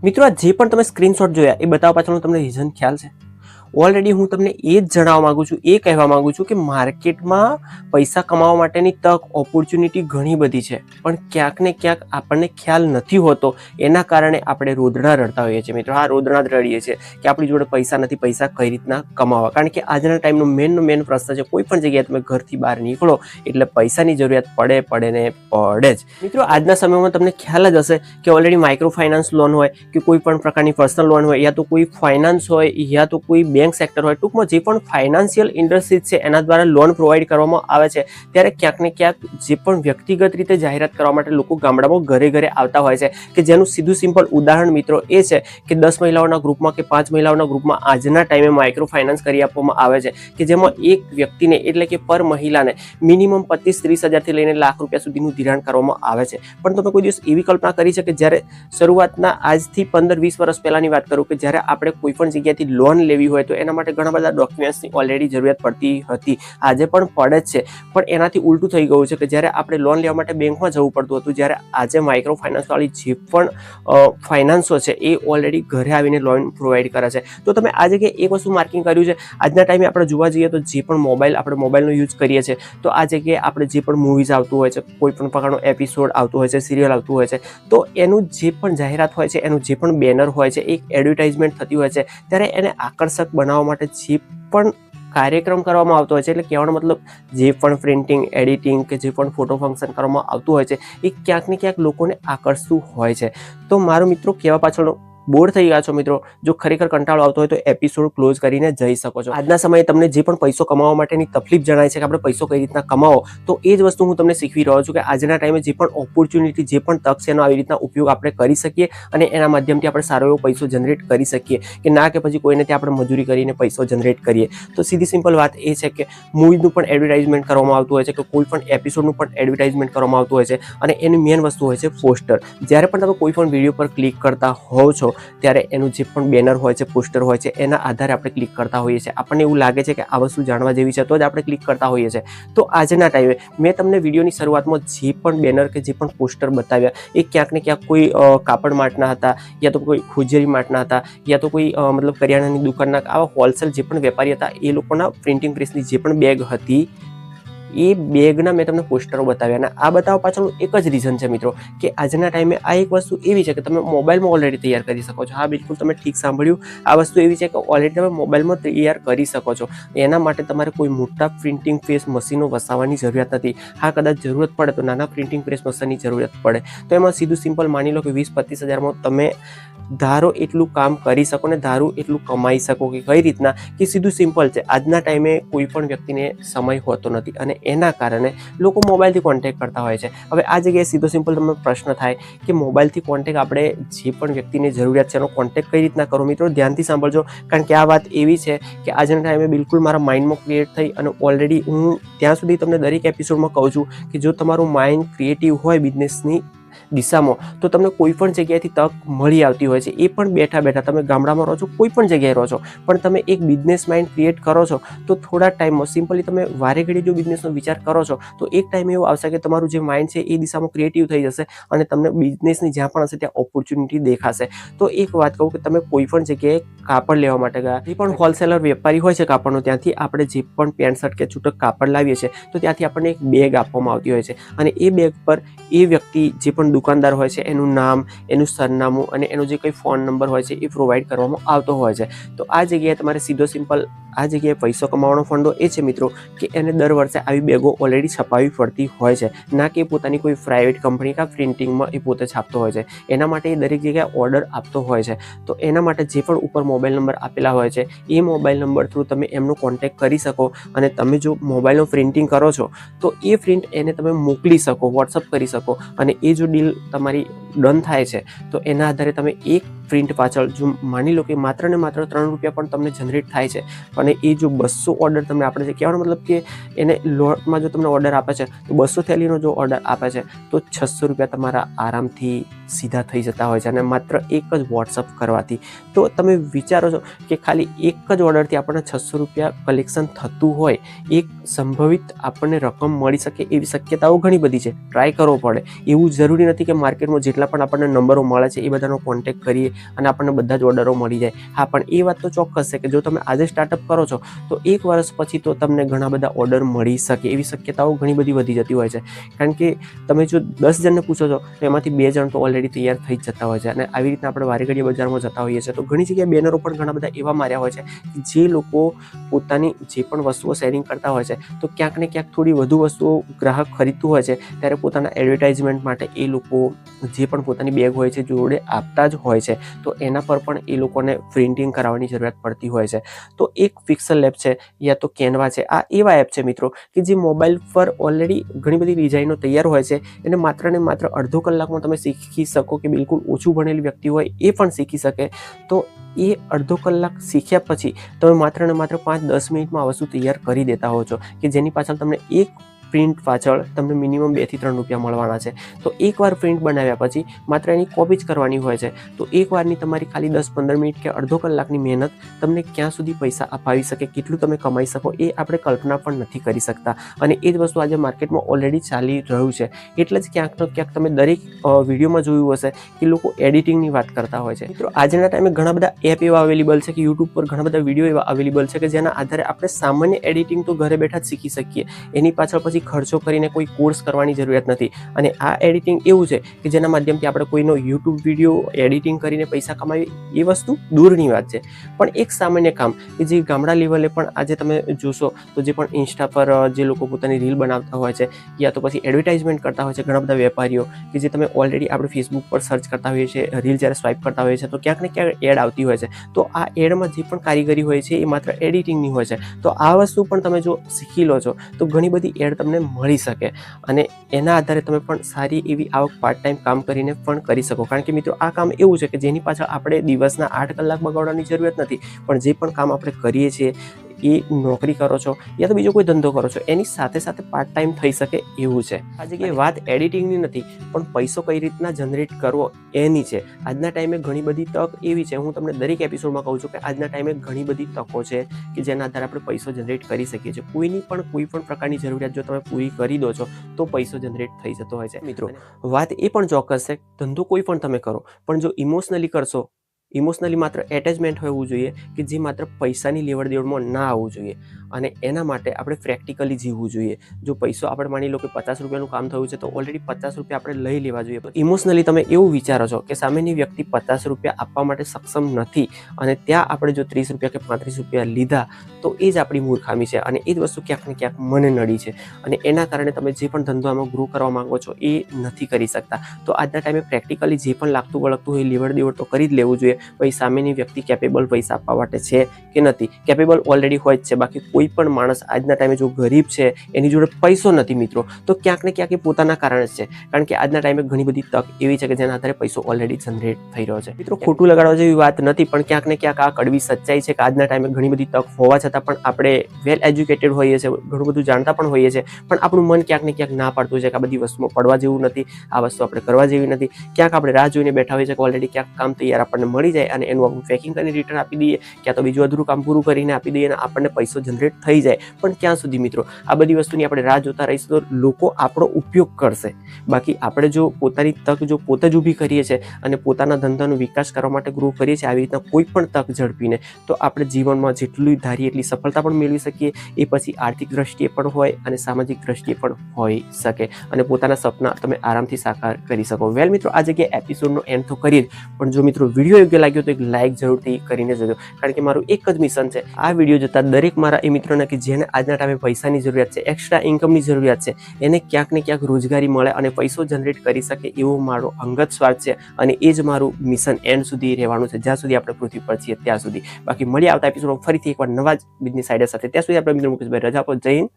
મિત્રો, આ જે પણ તમે સ્ક્રીનશોટ જોયા એ બતાવવા પાછળનો તમને રીઝન ખ્યાલ છે? ઓલરેડી હું તમને એ જ જણાવવા માંગુ છું, એ કહેવા માંગુ છું કે માર્કેટમાં પૈસા કમાવા માટેની તક, ઓપોર્ચ્યુનિટી ઘણી બધી છે, પણ ક્યાંક ને ક્યાંક આપણને ખ્યાલ નથી હોતો. એના કારણે આપણે રોદડા રડતા હોઈએ છીએ. મિત્રો, હા, રોદડા જ રડીએ છીએ કે આપણી જોડે પૈસા નથી, પૈસા કઈ રીતના કમાવા. કારણ કે આજના ટાઈમનો મેન પ્રશ્ન છે, કોઈ પણ જગ્યાએ તમે ઘરથી બહાર નીકળો એટલે પૈસાની જરૂરિયાત પડે જ. મિત્રો, આજના સમયમાં તમને ખ્યાલ જ હશે કે ઓલરેડી માઇક્રો ફાઇનાન્સ લોન હોય કે કોઈ પણ પ્રકારની પર્સનલ લોન હોય, યા તો કોઈ ફાઇનાન્સ હોય, યા તો કોઈ બેંક સેક્ટર હોય, ટૂંકમાં જે પણ ફાઇનાન્શિયલ ઇન્ડસ્ટ્રી છે એના દ્વારા લોન પ્રોવાઈડ કરવામાં આવે છે. ત્યારે ક્યાંક ને ક્યાંક જે પણ વ્યક્તિગત રીતે જાહેરાત કરવા માટે લોકો ગામડામાં ઘરે આવતા હોય છે, કે જેનું સીધું સિમ્પલ ઉદાહરણ મિત્રો એ છે કે 10 મહિલાઓના ગ્રુપમાં કે 5 મહિલાઓના ગ્રુપમાં આજના ટાઈમે માઇક્રો ફાઇનાન્સ કરી આપવામાં આવે છે, કે જેમાં એક વ્યક્તિને એટલે કે પર મહિલાને મિનિમમ 25-30 હજારથી લઈને લાખ રૂપિયા સુધીનું ધિરાણ કરવામાં આવે છે. પણ તમે કોઈ દિવસ એવી કલ્પના કરી છે કે જ્યારે શરૂઆતના આજથી 15-20 વર્ષ પહેલાની વાત કરું કે જ્યારે આપણે કોઈ પણ જગ્યાથી લોન લેવી હોય તો એના માટે ઘણા બધા ડોક્યુમેન્ટ્સની ઓલરેડી જરૂરિયાત પડતી હતી. આજે પણ પડે જ છે, પણ એનાથી ઉલટું થઈ ગયું છે કે જ્યારે આપણે લોન લેવા માટે બેંકમાં જવું પડતું હતું, જ્યારે આજે માઇક્રો ફાઇનાન્સવાળી જે પણ ફાઇનાન્સો છે એ ઓલરેડી ઘરે આવીને લોન પ્રોવાઈડ કરે છે. તો તમે આ જગ્યાએ એક વસ્તુ માર્કિંગ કર્યું છે, આજના ટાઈમે આપણે જોવા જઈએ તો જે પણ આપણે મોબાઈલનો યુઝ કરીએ છીએ, તો આ જગ્યાએ આપણે જે પણ મૂવીઝ આવતું હોય છે, કોઈ પણ પ્રકારનો એપિસોડ આવતું હોય છે, સિરિયલ આવતું હોય છે, તો એનું જે પણ જાહેરાત હોય છે, એનું જે પણ બેનર હોય છે, એક એડવર્ટાઇઝમેન્ટ થતી હોય છે, ત્યારે એને આકર્ષક બનાવવા માટે જે પણ કાર્યક્રમ કરવામાં આવતો હોય છે, એટલે કહેવાનો મતલબ જે પણ પ્રિન્ટિંગ, એડિટિંગ કે જે પણ ફોટો ફંક્શન કરવામાં આવતું હોય છે, એ ક્યાંક ને ક્યાંક લોકોને આકર્ષતું હોય છે. તો મારો મિત્રો કહેવા પાછળનો બોર થઈ ગયા છો મિત્રો, જો ખરેખર કંટાળો આવતો હોય તો એપિસોડ ક્લોઝ કરીને જઈ શકો છો. આજના સમયે તમને જે પણ પૈસો કમાવા માટેની તકલીફ જણાય છે કે આપણે પૈસો કઈ રીતના કમાવો, તો એ જ વસ્તુ હું તમને શીખવી રહ્યો છું કે આજના ટાઈમે જે પણ ઓપોર્ચ્યુનિટી, જે પણ તક છે એનો આવી રીતના ઉપયોગ આપણે કરી શકીએ અને એના માધ્યમથી આપણે સારો એવો પૈસો જનરેટ કરી શકીએ, કે ના કે પછી કોઈને ત્યાં આપણે મજૂરી કરીને પૈસો જનરેટ કરીએ. તો સીધી સિમ્પલ વાત એ છે કે મૂવીનું પણ એડવર્ટાઇઝમેન્ટ કરવામાં આવતું હોય છે, કે કોઈ પણ એપિસોડનું પણ એડવર્ટાઇઝમેન્ટ કરવામાં આવતું હોય છે, અને એની મેઇન વસ્તુ હોય છે પોસ્ટર. જ્યારે પણ તમે કોઈ પણ વિડીયો પર ક્લિક કરતા હોવ છો ત્યારે એનું જે પણ બેનર હોય છે, પોસ્ટર હોય છે, એના આધારે આપણે ક્લિક કરતા હોઈએ છીએ. આપણને એવું લાગે છે કે આ વસ્તુ જાણવા જેવી છે તો જ આપણે ક્લિક કરતા હોઈએ છીએ. તો આજના ટાઈમે મેં તમને વિડીયોની શરૂઆતમાં જે પણ બેનર કે જે પણ પોસ્ટર બતાવ્યા એ ક્યાંક ને ક્યાંક કોઈ કાપડ માર્ટના હતા, યા તો કોઈ હોજરી માર્ટના હતા, યા તો કોઈ મતલબ કરિયાણાની દુકાનના આવા હોલસેલ જે પણ વેપારી હતા એ લોકોના પ્રિન્ટિંગ પ્રેસની જે પણ બેગ હતી એ બેગના મેં તમને પોસ્ટરો બતાવ્યા. અને આ બતાવવા પાછળનું એક જ રીઝન છે મિત્રો, કે આજના ટાઈમે આ એક વસ્તુ એવી છે કે તમે મોબાઈલમાં ઓલરેડી તૈયાર કરી શકો છો. હા, બિલકુલ તમે ઠીક સાંભળ્યું. આ વસ્તુ એવી છે કે ઓલરેડી તમે મોબાઈલમાં તૈયાર કરી શકો છો. એના માટે તમારે કોઈ મોટા પ્રિન્ટિંગ પ્રેસ મશીનો વસાવવાની જરૂરિયાત નથી. હા, કદાચ જરૂરત પડે તો નાના પ્રિન્ટિંગ પ્રેસ મશીનની જરૂરિયાત પડે, તો એમાં સીધું સિમ્પલ માની લો કે 20-25 હજારમાં તમે ધારો એટલું કામ કરી શકો ને ધારો એટલું કમાઈ શકો. કે કઈ રીતના, કે સીધું સિમ્પલ છે, આજના ટાઈમે કોઈ પણ વ્યક્તિને સમય હોતો નથી અને એના કારણે લોકો મોબાઈલથી કોન્ટેક્ટ કરતા હોય છે. હવે આ જગ્યાએ સીધો સિમ્પલ તમને પ્રશ્ન થાય કે મોબાઈલથી કોન્ટેક્ટ આપણે જે પણ વ્યક્તિની જરૂરિયાત છે એનો કોન્ટેક્ટ કઈ રીતના કરો. મિત્રો, ધ્યાનથી સાંભળજો, કારણ કે આ વાત એવી છે કે આજના ટાઈમે બિલકુલ મારા માઇન્ડમાં ક્રિએટ થઈ, અને ઓલરેડી હું ત્યાં સુધી તમને દરેક એપિસોડમાં કહું છું કે જો તમારું માઇન્ડ ક્રિએટિવ હોય બિઝનેસની દિશામાં, તો તમને કોઈ પણ જગ્યાએથી તક મળી આવતી હોય છે. એ પણ બેઠા તમે ગામડામાં રહો છો, કોઈ પણ જગ્યાએ રહો છો, પણ તમે એક બિઝનેસ માઇન્ડ ક્રિએટ કરો છો તો થોડા ટાઈમમાં સિમ્પલી તમે વારે ઘડી જો બિઝનેસનો વિચાર કરો છો તો એક ટાઈમ એવો આવશે કે તમારું જે માઇન્ડ છે એ દિશામાં ક્રિએટિવ થઈ જશે અને તમને બિઝનેસની જ્યાં પણ હશે ત્યાં ઓપોર્ચ્યુનિટી દેખાશે. તો એક વાત કહું કે તમે કોઈ પણ જગ્યાએ કાપડ લેવા માટે ગયા, જે પણ હોલસેલર વેપારી હોય છે કાપડનો, ત્યાંથી આપણે જે પણ પેન્ટ શર્ટ કે છૂટક કાપડ લાવીએ છીએ તો ત્યાંથી આપણને એક બેગ આપવામાં આવતી હોય છે, અને એ બેગ પર એ વ્યક્તિ જે પણ દુકાનદાર હોય છે એનું નામ, એનું સરનામું અને એનો જે કંઈ ફોન નંબર હોય છે એ પ્રોવાઈડ કરવામાં આવતો હોય છે. તો આ જગ્યાએ તમારે સીધો સિમ્પલ આ જગ્યાએ પૈસો કમાવાનો ફંડો એ છે મિત્રો કે એને દર વર્ષે આવી બેગો ઓલરેડી છપાવવી પડતી હોય છે, ના કે પોતાની કોઈ પ્રાઇવેટ કંપની કે પ્રિન્ટિંગમાં એ પોતે છાપતો હોય છે. એના માટે એ દરેક જગ્યાએ ઓર્ડર આપતો હોય છે. તો એના માટે જે પણ ઉપર મોબાઈલ નંબર આપેલા હોય છે એ મોબાઈલ નંબર થ્રુ તમે એમનો કોન્ટેક્ટ કરી શકો, અને તમે જો મોબાઈલનો પ્રિન્ટિંગ કરો છો તો એ પ્રિન્ટ એને તમે મોકલી શકો, વોટ્સઅપ કરી શકો, અને એ જો ડીલ તમારી ડન થાય છે તો એના આધારે તમે એક પ્રિન્ટ પાછળ જો માની લો કે માત્ર ને માત્ર 3 રૂપિયા પણ તમને જનરેટ થાય છે, અને એ જો 200 ઓર્ડર તમને આપે છે, કહેવાનો મતલબ કે એને લોટમાં જો તમને ઓર્ડર આપે છે તો 200 થેલીનો જો ઓર્ડર આપે છે તો 600 રૂપિયા તમારા આરામથી સીધા થઈ જતા હોય છે, અને માત્ર એક જ વોટ્સઅપ કરવાથી. તો તમે વિચારો છો કે ખાલી એક જ ઓર્ડરથી આપણને 600 રૂપિયા કલેક્શન થતું હોય, એક સંભવિત આપણને રકમ મળી શકે એવી શક્યતાઓ ઘણી બધી છે. ટ્રાય કરવો પડે. એવું જરૂરી નથી કે માર્કેટમાં જેટલા પણ આપણને નંબરો મળે છે એ બધાનો કોન્ટેક્ટ કરીએ અને આપણને બધા જ ઓર્ડરો મળી જાય. હા, પણ એ વાત તો ચોક્કસ છે કે જો તમે આજે સ્ટાર્ટઅપ કરો છો તો 1 વર્ષ પછી તો તમને ઘણા બધા ઓર્ડર મળી શકે એવી શક્યતાઓ ઘણી બધી વધી જતી હોય છે. કારણ કે તમે જો 10 જણને પૂછો છો તો એમાંથી 2 જણ તો ઓલરેડી તૈયાર થઈ જ જતા હોય છે. અને આવી રીતના આપણે વારે ઘડીએ બજારમાં જતા હોઈએ છીએ તો ઘણી જગ્યાએ બેનરો પણ ઘણા બધા એવા માર્યા હોય છે કે જે લોકો પોતાની જે પણ વસ્તુઓ સેલિંગ કરતા હોય છે તો ક્યાંક ને ક્યાંક થોડી વધુ વસ્તુઓ ગ્રાહક ખરીદતું હોય છે ત્યારે પોતાના એડવર્ટાઇઝમેન્ટ માટે એ લોકો જે પણ પોતાની બેગ હોય છે જોડે આપતા જ હોય છે. તો એના પર પણ એ લોકોને પ્રિન્ટિંગ કરાવવાની જરૂરિયાત પડતી હોય છે. તો એક પિક્સલ એપ છે યા તો કેનવા છે, આ એવા એપ છે મિત્રો કે જે મોબાઈલ પર ઓલરેડી ઘણી બધી ડિઝાઇનો તૈયાર હોય છે. એને માત્ર ને માત્ર અડધો કલાકમાં તમે શીખી શકો કે બિલકુલ ઓછું ભણેલી વ્યક્તિ હોય એ પણ શીખી શકે. તો એ અડધો કલાક શીખ્યા પછી તમે માત્ર ને માત્ર 5-10 મિનિટમાં આ વસ્તુ તૈયાર કરી દેતા હો છો કે જેની પાછળ તમને એક પ્રિન્ટ પાછળ તમને મિનિમમ 2 થી 3 રૂપિયા મળવાના છે. તો એકવાર પ્રિન્ટ બનાવ્યા પછી માત્ર એની કોપી જ કરવાની હોય છે. તો એકવારની તમારી ખાલી 10-15 મિનિટ કે અડધો કલાકની મહેનત તમને ક્યાં સુધી પૈસા અપાવી શકે, કેટલું તમે કમાઈ શકો એ આપણે કલ્પના પણ નથી કરી શકતા. અને એ જ વસ્તુ આજે માર્કેટમાં ઓલરેડી ચાલી રહ્યું છે. એટલે જ ક્યાંક ને ક્યાંક તમે દરેક વિડીયોમાં જોયું હશે કે લોકો એડિટિંગની વાત કરતા હોય છે. મિત્રો આજના ટાઈમે ઘણા બધા એપ એવા અવેલેબલ છે કે યુટ્યુબ પર ઘણા બધા વિડીયો એવા અવેલેબલ છે કે જેના આધારે આપણે સામાન્ય એડિટિંગ તો ઘરે બેઠા જ શીખી શકીએ. એની પાછળ પછી ખર્ચો કરીને કોઈ કોર્સ કરવાની જરૂરિયાત નથી. અને આ એડિટિંગ એવું છે કે જેના માધ્યમથી આપણે કોઈનો યુટ્યુબ વિડીયો એડિટિંગ કરીને પૈસા કમાવી એ વસ્તુ દૂરની વાત છે. પણ એક સામાન્ય કામ કે જે ગામડા લેવલે પણ આજે તમે જોશો તો જે પણ ઇન્સ્ટા પર જે લોકો પોતાની રીલ બનાવતા હોય છે યા તો પછી એડવર્ટાઇઝમેન્ટ કરતા હોય છે ઘણા બધા વેપારીઓ કે જે તમે ઓલરેડી આપણે ફેસબુક પર સર્ચ કરતા હોઈએ છીએ, રીલ જ્યારે સ્વાઇપ કરતા હોઈએ છીએ તો ક્યાંક ને ક્યાંક એડ આવતી હોય છે. તો આ એડમાં જે પણ કારીગરી હોય છે એ માત્ર એડિટિંગની હોય છે. તો આ વસ્તુ પણ તમે જો શીખી લો છો તો ઘણી બધી એડ તમને મળી શકે અને એના આધારે તમે પણ સારી એવી આવક પાર્ટ ટાઈમ કામ કરીને પણ કરી શકો. કારણ કે મિત્રો આ કામ એવું છે કે જેની પાછળ આપણે દિવસના 8 કલાક બગાડવાની જરૂરિયાત નથી. પણ જે પણ કામ આપણે કરીએ છીએ એ નોકરી કરો છો યા તો બીજો કોઈ ધંધો કરો છો એની સાથે સાથે પાર્ટ ટાઈમ થઈ શકે એવું છે. આ જગ્યાએ વાત એડિટિંગની નથી પણ પૈસો કઈ રીતના જનરેટ કરવો એની છે. આજના ટાઈમે ઘણી બધી તક એવી છે, હું તમને દરેક એપિસોડમાં કહું છું કે આજના ટાઈમે ઘણી બધી તકો છે કે જેના આધારે આપણે પૈસો જનરેટ કરી શકીએ છીએ. કોઈ પણ પ્રકારની જરૂરિયાત જો તમે પૂરી કરી દો છો તો પૈસો જનરેટ થઈ જતો હોય છે. મિત્રો વાત એ પણ ચોક્કસ છે ધંધો કોઈ પણ તમે કરો પણ જો ઇમોશનલી કરશો, ઇમોશનલી માત્ર એટેચમેન્ટ હોવું જોઈએ કે જે માત્ર પૈસાની લેવડ દેવડમાં ના આવવું જોઈએ. અને એના માટે આપણે પ્રેક્ટિકલી જીવવું જોઈએ. જો પૈસો આપણે માની લો કે 50 રૂપિયાનું કામ થયું છે તો ઓલરેડી 50 રૂપિયા આપણે લઈ લેવા જોઈએ. તો ઇમોશનલી તમે એવું વિચારો છો કે સામેની વ્યક્તિ 50 રૂપિયા આપવા માટે સક્ષમ નથી અને ત્યાં આપણે જો 30 રૂપિયા કે 35 રૂપિયા લીધા તો એ જ આપણી મૂર્ખામી છે અને એ જ વસ્તુ ક્યાંક ને ક્યાંક મને નડી છે. અને એના કારણે તમે જે પણ ધંધો આમાં ગ્રો કરવા માંગો છો એ નથી કરી શકતા. તો આજના ટાઈમે પ્રેક્ટિકલી જે પણ લાગતું વળગતું હોય લેવડ દેવડ તો કરી જ લેવું જોઈએ. ભાઈ સામેની વ્યક્તિ કેપેબલ પૈસા આપવા માટે છે કે નથી. કેપેબલ ઓલરેડી હોય જ છે. બાકી કોઈ પણ માણસ આજના ટાઈમે જો ગરીબ છે એની જોડે પૈસો નથી મિત્રો તો ક્યાંક ને ક્યાંક એ પોતાના કારણે જ છે. કારણ કે આજના ટાઈમે ઘણી બધી તક એવી છે કે જેના આધારે પૈસો ઓલરેડી જનરેટ થઈ રહ્યો છે. મિત્રો ખોટું લગાડવા જેવી વાત નથી પણ ક્યાંક ને ક્યાંક આ કડવી સચ્ચાઈ છે કે આજના ટાઈમે ઘણી બધી તક હોવા છતાં પણ આપણે વેલ એજ્યુકેટેડ હોઈએ છીએ, ઘણું બધું જાણતા પણ હોઈએ છીએ પણ આપણું મન ક્યાંક ને ક્યાંક ના પાડતું છે કે આ બધી વસ્તુમાં પડવા જેવું નથી, આ વસ્તુ આપણે કરવા જેવી નથી. ક્યાંક આપણે રાહ જોઈને બેઠા હોઈએ છીએ કે ઓલરેડી ક્યાંક કામ તૈયાર આપણને મળી જાય અને એનું આપણે પેકિંગ કરીને રિટર્ન આપી દઈએ ક્યાં તો બીજું અધૂરું કામ પૂરું કરીને આપી દઈએ અને આપણને પૈસો જનરેટ થઈ જાય. પણ ક્યાં સુધી મિત્રો આ બધી વસ્તુની આપણે રાહ જોતા રહીશું તો લોકો આપણો ઉપયોગ કરશે. બાકી આપણે જો પોતાની તક જો પોતે જ ઊભી કરીએ છીએ અને પોતાના ધંધાનો વિકાસ કરવા માટે ગ્રો કરીએ છીએ આવી રીતના કોઈ પણ તક ઝડપીને તો આપણે જીવનમાં જેટલું ધારીએ એટલી સફળતા પણ મેળવી શકીએ. એ પછી આર્થિક દ્રષ્ટિએ પણ હોય અને સામાજિક દ્રષ્ટિએ પણ હોઈ શકે અને પોતાના સપના તમે આરામથી સાકાર કરી શકો. વેલ મિત્રો આ જગ્યાએ એપિસોડનો એન્ડ તો કરીએ જ પણ જો મિત્રો વિડીયો યોગ્ય લાગ્યો તો એક લાઇક જરૂરથી કરીને જોજો. કારણ કે મારું એક જ મિશન છે આ વિડીયો જોતા દરેક મારા એ મિત્રોને કે જેને આજના ટાઈમે પૈસાની જરૂરિયાત છે, એક્સ્ટ્રા ઇન્કમની જરૂરિયાત છે, એને ક્યાંક ને ક્યાંક રોજગારી મળે અને પૈસો જનરેટ કરી શકે એવો મારો અંગત સ્વાર્થ છે અને એ જ મારું મિશન એન્ડ સુધી રહેવાનું છે જ્યાં સુધી આપણે પૃથ્વી પર છીએ ત્યાં સુધી. બાકી મળીએ આવતા એપિસોડમાં ફરીથી એકવાર નવા જ બિઝનેસ આઈડિયા સાથે. ત્યાં સુધી આપણે મિત્રો મુકેશભાઈ રજા આપો. જય હિન્દ.